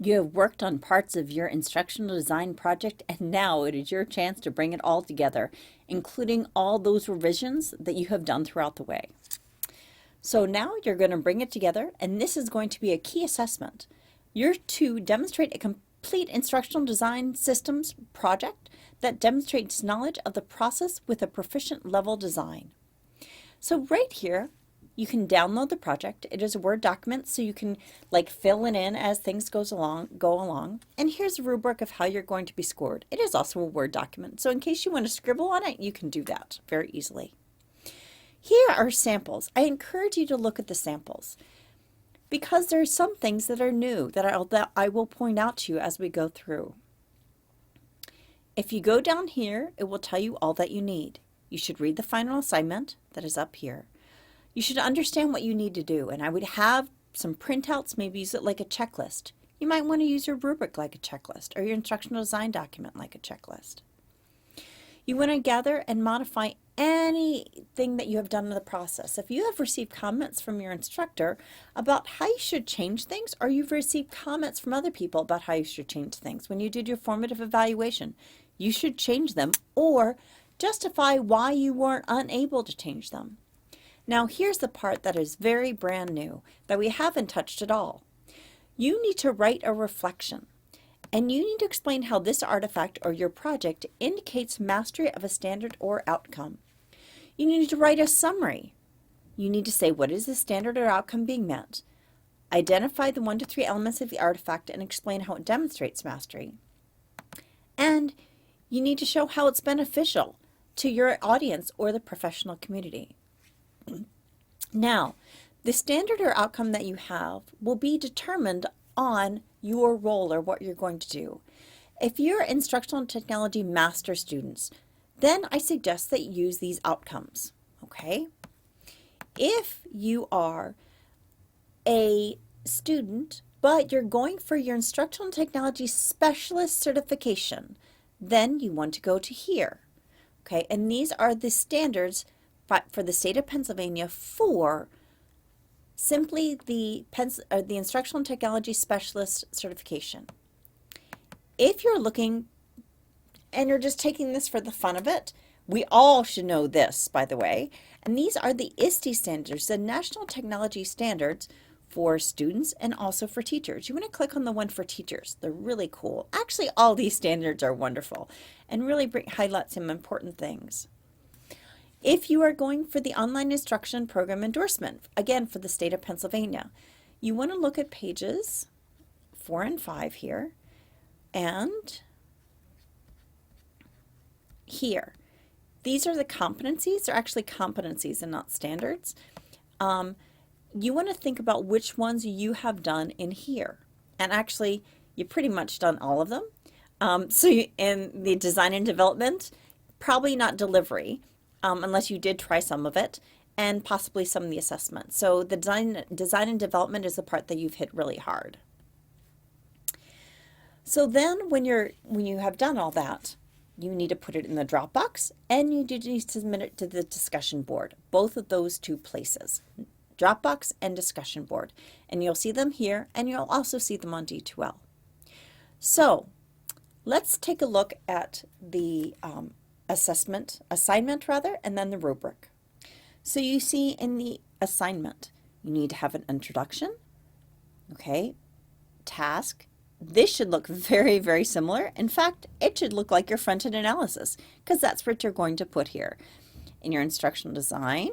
You have worked on parts of your instructional design project, and now it is your chance to bring it all together, including all those revisions that you have done throughout the way. So now you're going to bring it together, and this is going to be a key assessment. You're to demonstrate a complete instructional design systems project that demonstrates knowledge of the process with a proficient level design. So right here, you can download the project. It is a Word document, so you can like fill it in as things go along. And here's a rubric of how you're going to be scored. It is also a Word document, so in case you want to scribble on it, you can do that very easily. Here are samples. I encourage you to look at the samples because there are some things that are new that I will point out to you as we go through. If you go down here, it will tell you all that you need. You should read the final assignment that is up here. You should understand what you need to do, and I would have some printouts, maybe use it like a checklist. You might want to use your rubric like a checklist or your instructional design document like a checklist. You want to gather and modify anything that you have done in the process. If you have received comments from your instructor about how you should change things, or you've received comments from other people about how you should change things when you did your formative evaluation, you should change them or justify why you weren't unable to change them. Now here's the part that is very brand new that we haven't touched at all. You need to write a reflection, and you need to explain how this artifact or your project indicates mastery of a standard or outcome. You need to write a summary. You need to say what is the standard or outcome being met. Identify the 1 to 3 elements of the artifact and explain how it demonstrates mastery. And you need to show how it's beneficial to your audience or the professional community. Now, the standard or outcome that you have will be determined on your role or what you're going to do. If you're instructional and technology master students, then I suggest that you use these outcomes, okay? If you are a student, but you're going for your instructional and technology specialist certification, then you want to go to here, okay? And these are the standards for the state of Pennsylvania for simply the Instructional and Technology Specialist certification. If you're looking and you're just taking this for the fun of it, we all should know this, by the way, and these are the ISTE standards, the National Technology Standards for students and also for teachers. You want to click on the one for teachers. They're really cool. Actually, all these standards are wonderful and really highlight some important things. If you are going for the online instruction program endorsement, again for the state of Pennsylvania, you want to look at pages 4 and 5 here, and here. These are the competencies. They're actually competencies and not standards. You want to think about which ones you have done in here. And actually, you pretty much done all of them. In the design and development, probably not delivery, unless you did try some of it, and possibly some of the assessment. So the design and development is the part that you've hit really hard. So then when you have done all that, you need to put it in the Dropbox, and you need to submit it to the discussion board, both of those two places, Dropbox and discussion board. And you'll see them here, and you'll also see them on D2L. So let's take a look at the assignment, and then the rubric. So you see in the assignment, you need to have an introduction, okay, task. This should look very, very similar. In fact, it should look like your front-end analysis because that's what you're going to put here in your instructional design.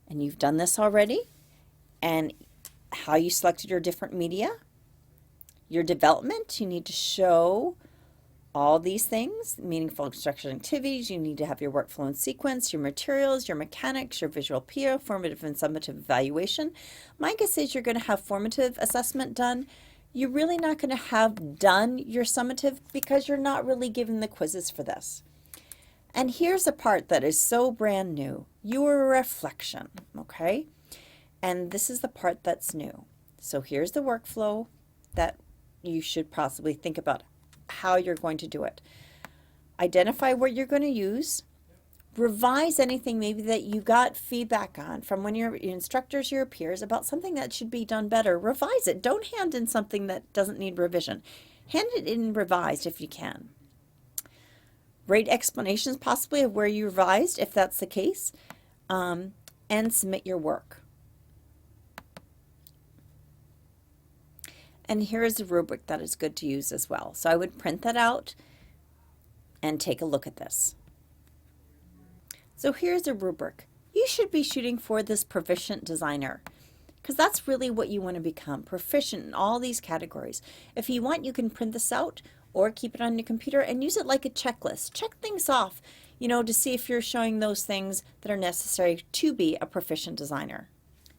And you've done this already. And how you selected your different media. Your development, you need to show all these things, meaningful instruction activities. You need to have your workflow and sequence, your materials, your mechanics, your visual PO, formative and summative evaluation. My guess is you're going to have formative assessment done. You're really not going to have done your summative because you're not really given the quizzes for this. And here's the part that is so brand new, your reflection, okay? And this is the part that's new. So here's the workflow that you should possibly think about how you're going to do it. Identify what you're going to use, Revise anything maybe that you got feedback on from when your instructors, your peers, about something that should be done better. Revise it. Don't hand in something that doesn't need revision. Hand it in revised if you can. Write explanations possibly of where you revised if that's the case, and submit your work. And here is a rubric that is good to use as well. So I would print that out and take a look at this. So here's a rubric. You should be shooting for this proficient designer, because that's really what you want to become, proficient in all these categories. If you want, you can print this out or keep it on your computer and use it like a checklist. Check things off, to see if you're showing those things that are necessary to be a proficient designer.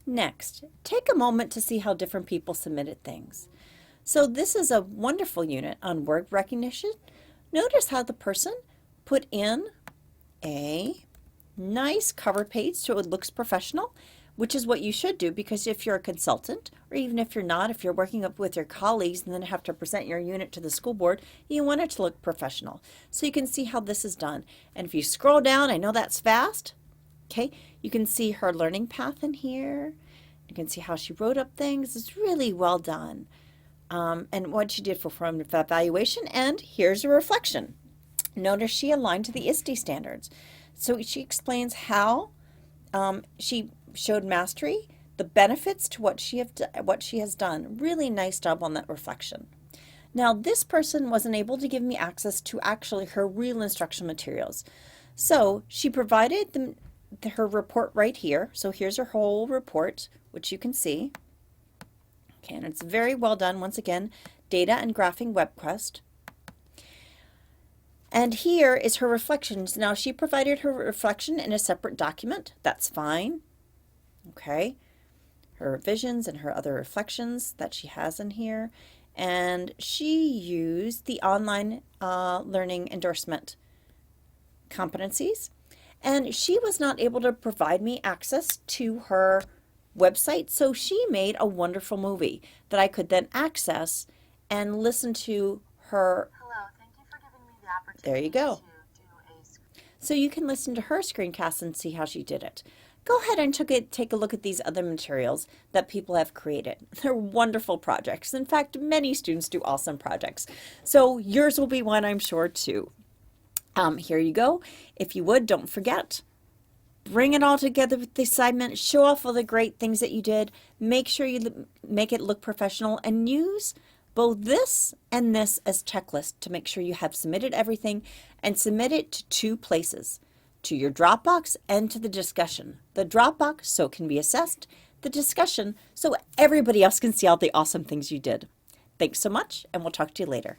Next, take a moment to see how different people submitted things. So this is a wonderful unit on word recognition. Notice how the person put in a nice cover page so it looks professional, which is what you should do, because if you're a consultant, or even if you're not, if you're working up with your colleagues and then have to present your unit to the school board, you want it to look professional. So you can see how this is done. And if you scroll down, I know that's fast, okay, you can see her learning path in here. You can see how she wrote up things. It's really well done. And what she did for formative evaluation, and here's a reflection. Notice she aligned to the ISTE standards. So she explains how she showed mastery, the benefits to what she has done. Really nice job on that reflection. Now this person wasn't able to give me access to actually her real instructional materials. So she provided her report right here. So here's her whole report, which you can see. Okay, and it's very well done. Once again, data and graphing WebQuest. And here is her reflections. Now she provided her reflection in a separate document. That's fine. Okay. Her revisions and her other reflections that she has in here. And she used the online learning endorsement competencies. And she was not able to provide me access to her website, so she made a wonderful movie that I could then access and listen to her. Hello, thank you for giving me the opportunity. There you go. To do So you can listen to her screencast and see how she did it. Go ahead and take a look at these other materials that people have created. They're wonderful projects. In fact, many students do awesome projects. So yours will be one, I'm sure, too. Here you go. If you would, don't forget, bring it all together with the assignment, show off all the great things that you did, make sure you make it look professional, and use both this and this as checklists to make sure you have submitted everything, and submit it to 2 places, to your Dropbox and to the discussion. The Dropbox so it can be assessed, the discussion so everybody else can see all the awesome things you did. Thanks so much, and we'll talk to you later.